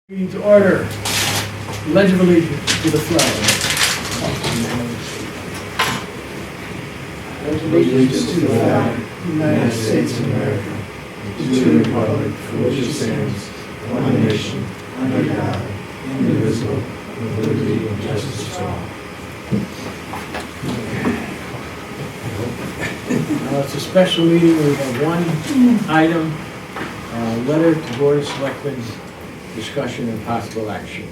Meeting to order. Pledge of allegiance to the flag. Pledge of allegiance to the flag, United States of America, and to the republic for which it stands, one nation, under God, indivisible, with liberty and justice for all. It's a special meeting. We have one item, letter to Board of Selectmen, discussion and possible action.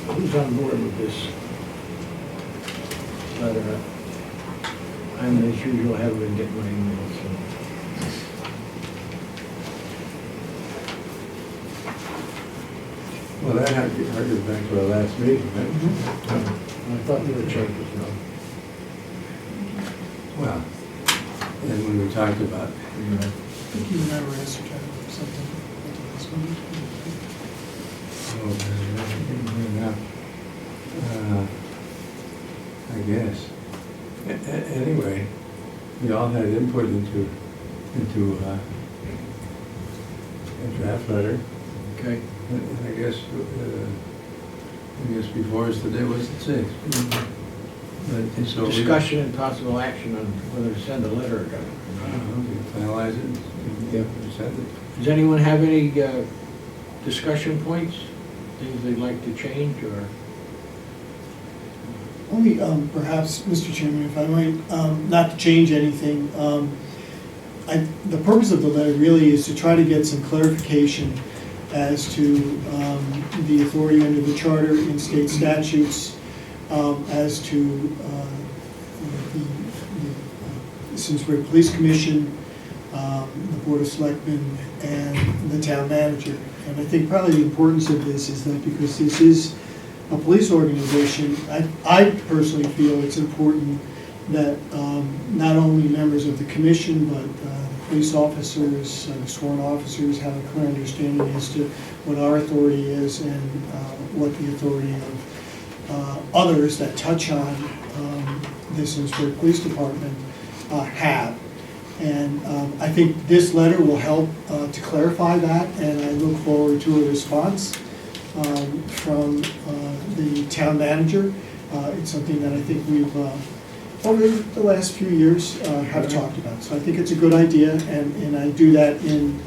Who's on board with this letter? I'm, as usual, having to get my emails. Well, that harkens back to our last meeting, right? I thought there were changes, no? Well, and when we talked about, I think you and I were asked to try to do something at the last meeting. I guess. Anyway, we all had input into a draft letter. Okay. And I guess before us today was the 6th. It's So we- discussion and possible action on whether to send a letter or not. We finalize it. Yeah. We send it. Does anyone have any discussion points, things they'd like to change, or? Only perhaps, Mr. Chairman, if I might, not to change anything, the purpose of the letter really is to try to get some clarification as to the authority under the charter in state statutes, as to the Simsbury Police Commission, the Board of Selectmen, and the town manager. And I think probably the importance of this is that because this is a police organization, I personally feel it's important that not only members of the commission, but police officers, sworn officers have a clear understanding as to what our authority is and what the authority of others that touch on the Simsbury Police Department have. And I think this letter will help to clarify that, and I look forward to a response from the town manager. It's something that I think we've, over the last few years, have talked about. So I think it's a good idea, and I do that in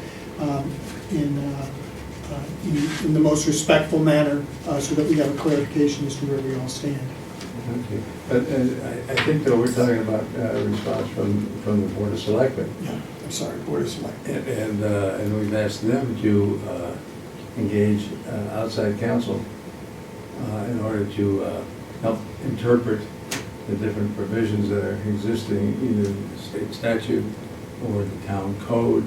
the most respectful manner, so that we have a clarification as to where we all stand. Okay, but I think though we're talking about a response from the Board of Selectmen. Yeah, I'm sorry, Board of Selectmen. And we've asked them to engage outside counsel in order to help interpret the different provisions that are existing, either the state statute or the town code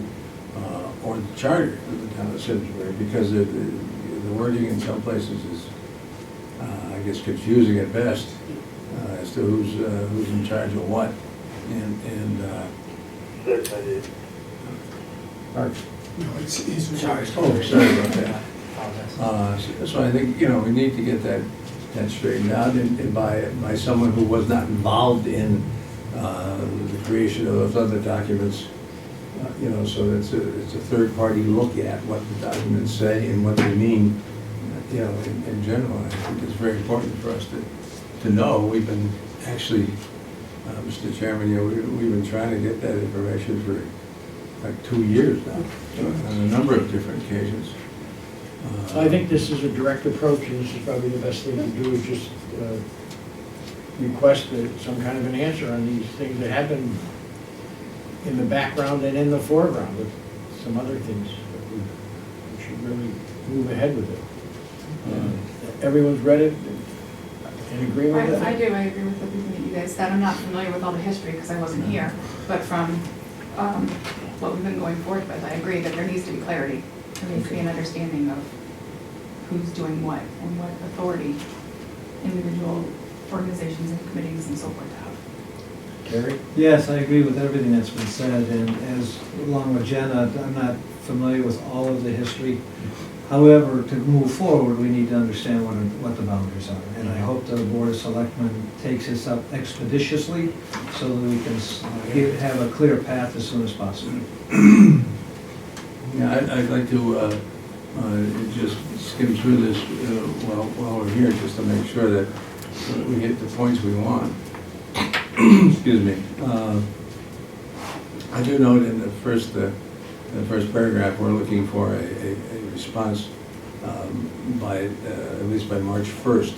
or the charter of the town of Simsbury, because the wording in some places is, I guess, confusing at best as to who's in charge of what, Art. No, it's Sorry. Oh, sorry about that. So I think, we need to get that straightened out, and by someone who was not involved in the creation of those other documents, so it's a third-party look at what the documents say and what they mean, in general. I think it's very important for us to know. We've been actually, Mr. Chairman, we've been trying to get that information for like 2 years now, on a number of different occasions. I think this is a direct approach, and this is probably the best thing to do, is just request some kind of an answer on these things that happen in the background and in the foreground with some other things. We should really move ahead with it. Everyone's read it, in agreement with that? I do, I agree with everything that you guys said. I'm not familiar with all the history because I wasn't here, but from what we've been going forward with, I agree that there needs to be clarity. There needs to be an understanding of who's doing what and what authority individual organizations and committees and so forth have. Terry? Yes, I agree with everything that's been said, and as along with Jenna, I'm not familiar with all of the history. However, to move forward, we need to understand what the boundaries are, and I hope that the Board of Selectmen takes this up expeditiously so that we can have a clear path as soon as possible. Yeah, I'd like to just skim through this while we're here, just to make sure that we hit the points we want. Excuse me. I do note in the first paragraph, we're looking for a response by, at least by March 1st,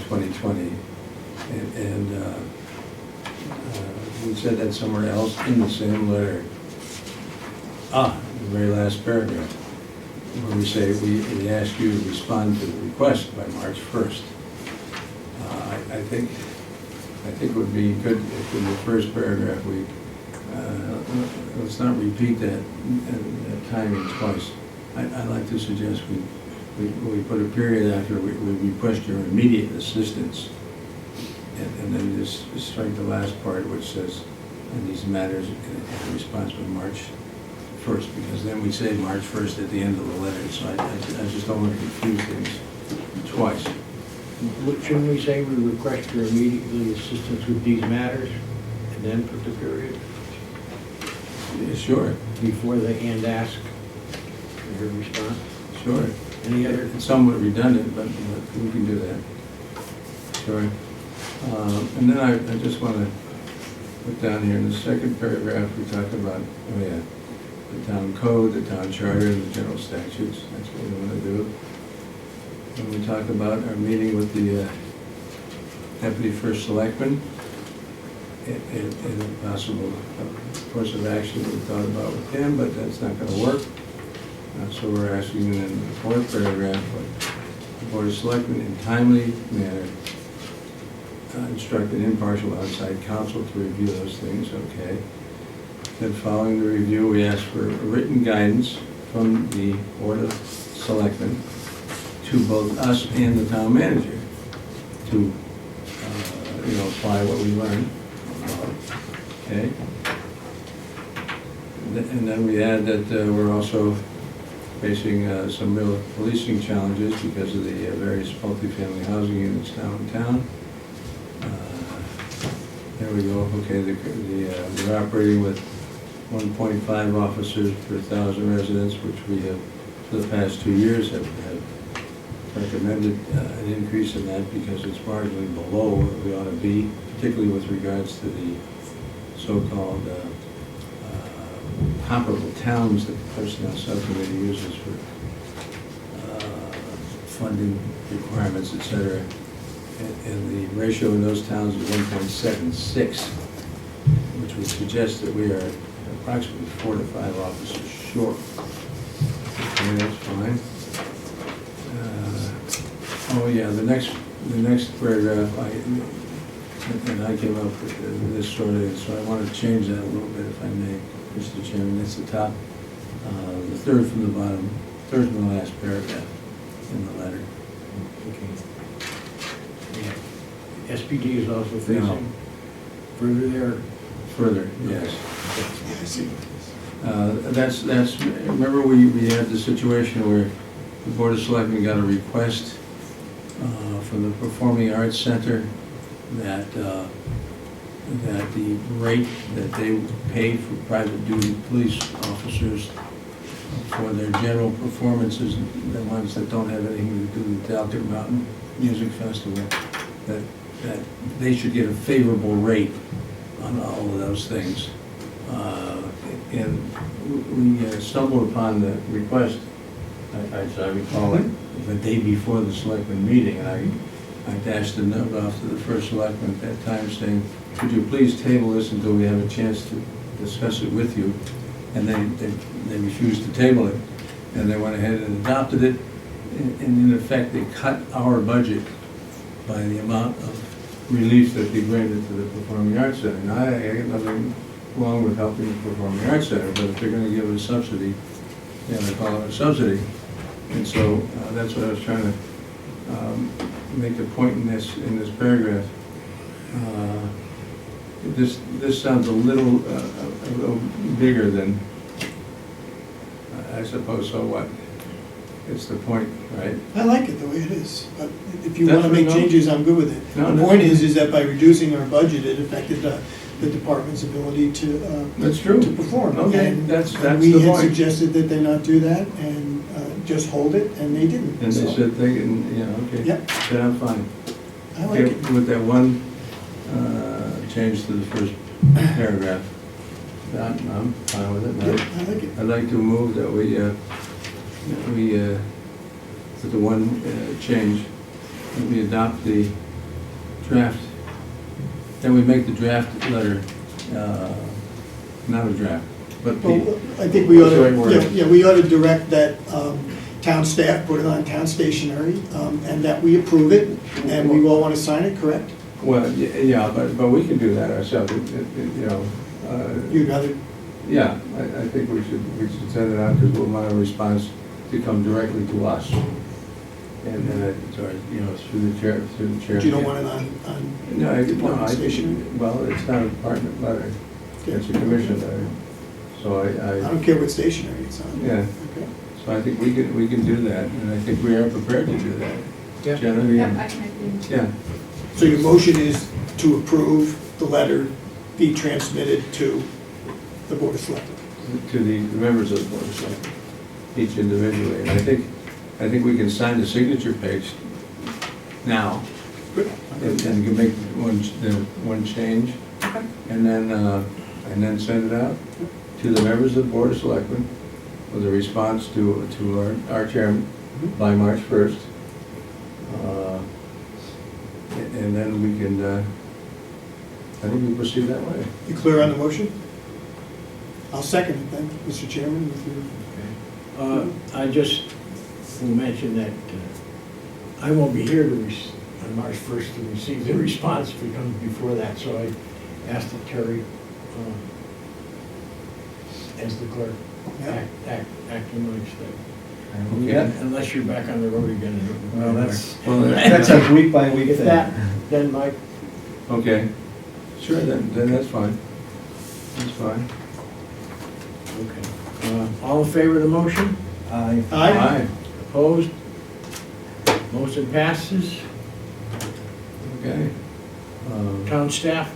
2020. And we said that somewhere else in the same letter. The very last paragraph, where we say we ask you to respond to the request by March 1st. I think it would be good if in the first paragraph we, let's not repeat that timing twice. I'd like to suggest we put a period after we request your immediate assistance. And then just strike the last part which says, in these matters, in response by March 1st, because then we say March 1st at the end of the letter, so I just don't want to confuse things twice. Shouldn't we say we request your immediate assistance with these matters, and then put the period Yeah, sure, before the and ask for your response? sure. Any other? It's somewhat redundant, but we can do that. Sure. And then I just want to put down here in the second paragraph, we talk about, the town code, the town charter, and the general statutes. That's what we want to do. And we talk about our meeting with the deputy first selectman and a possible course of action we thought about with him, but that's not going to work. So we're asking in the fourth paragraph, the board of selectmen in timely manner instruct an impartial outside counsel to review those things, okay. Then following the review, we ask for written guidance from the Board of Selectmen to both us and the town manager to, apply what we learned, okay. And then we add that we're also facing some real policing challenges because of the various multifamily housing units downtown. There we go. Okay, we're operating with 1.5 officers per 1,000 residents, which we have, for the past 2 years, have recommended an increase in that because it's marginally below where we ought to be, particularly with regards to the so-called comparable towns that the personnel subcommittee uses for funding requirements, et cetera. And the ratio in those towns is 1.76, which would suggest that we are approximately 4 to 5 officers short. Okay, that's fine. The next paragraph, I came up with this sort of, so I want to change that a little bit if I may, Mr. Chairman. That's the top, the third from the bottom, third from the last paragraph in the letter. Okay. Yeah. SPD is also facing No. further there? Further, yes. Yeah, I see. That's, remember we had the situation where the Board of Selectmen got a request from the Performing Arts Center that the rate that they pay for private duty police officers for their general performances, the ones that don't have anything to do with the Delta Mountain Music Festival, that they should get a favorable rate on all of those things. And we stumbled upon the request, I recall it, the day before the selectmen meeting, and I dashed a note off to the first selectman at that time saying, could you please table this until we have a chance to discuss it with you? And they refused to table it, and they went ahead and adopted it, and in effect they cut our budget by the amount of relief that they granted to the Performing Arts Center. Now, I got nothing wrong with helping the Performing Arts Center, but if they're going to give it a subsidy, they call it a subsidy. And so that's what I was trying to make the point in this paragraph. This sounds a little bigger than, I suppose, so what? It's the point, right? I like it the way it is, but if you That's want to make what- no. changes, I'm good with it. No, The that's- point is that by reducing our budget, it affected the department's ability to, That's true. to perform. Okay, And- that's and the we had point. suggested that they not do that and just hold it, and they didn't. And they So, said they can, okay. Yep. Then I'm fine. I like Okay, it. with that one change to the first paragraph, I'm fine with it. Yep, I like it. I'd like to move that we, with the one change, that we adopt the draft, that we make the draft letter, not a draft, but Well, the, I think we ought What's the right to, word? yeah, we ought to direct that town staff put it on town stationery, and that we approve it, and we all want to sign it, correct? well, yeah, but we can do that ourselves, You'd rather, yeah, I think we should send it out because we'll want a response to come directly to us. And then, through the chair, but you don't want it on No, I department think, stationery? well, it's not a department letter, it's a commission letter. So I don't care what stationery it's on. yeah, Okay. so I think we can do that, and I think we are prepared to do that. Yeah. Jenna? Yep, I can agree. Yeah, So your motion is to approve the letter be transmitted to the Board of Selectmen. to the members of the board, so each individually. And I think we can sign the signature page now, Good. and can make one change, Okay. and then send it out to the members of the Board of Selectmen with a response to our chairman by March 1st. And then we can, I think we proceed that way. You clear on the motion? I'll second it then, Mr. Chairman, with your. I just will mention that I won't be here on March 1st to receive the response if it comes before that, so I asked that Terry, as the clerk, Yeah. act in my stead. Okay. Unless you're back on the road again. Well, that's Well, a week by week If thing. that, then Mike, okay, sure, then that's fine. That's fine. okay. All in favor of the motion? Aye. Aye. Opposed? Motion passes. Okay. Town staff,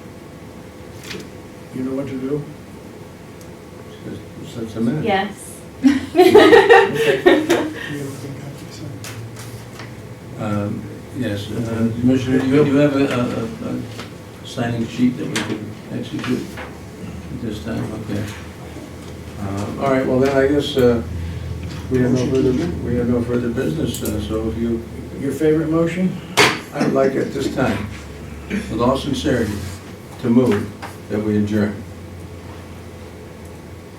you know what to do? Just a minute. Yes. You don't think I can sign? Yes, Commissioner, you have a signing sheet that we can execute at this time, okay. All right, well then I guess we have no further business, so if you, Your favorite motion? I would like at this time, with all sincerity, to move that we adjourn.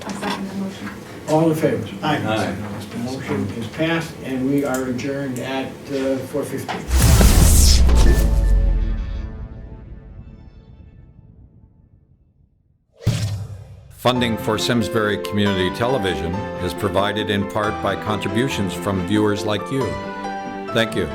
I'll second the motion. All in favor? Aye. Aye. The motion is passed, and we are adjourned at 4:50. Funding for Simsbury Community Television is provided in part by contributions from viewers like you. Thank you.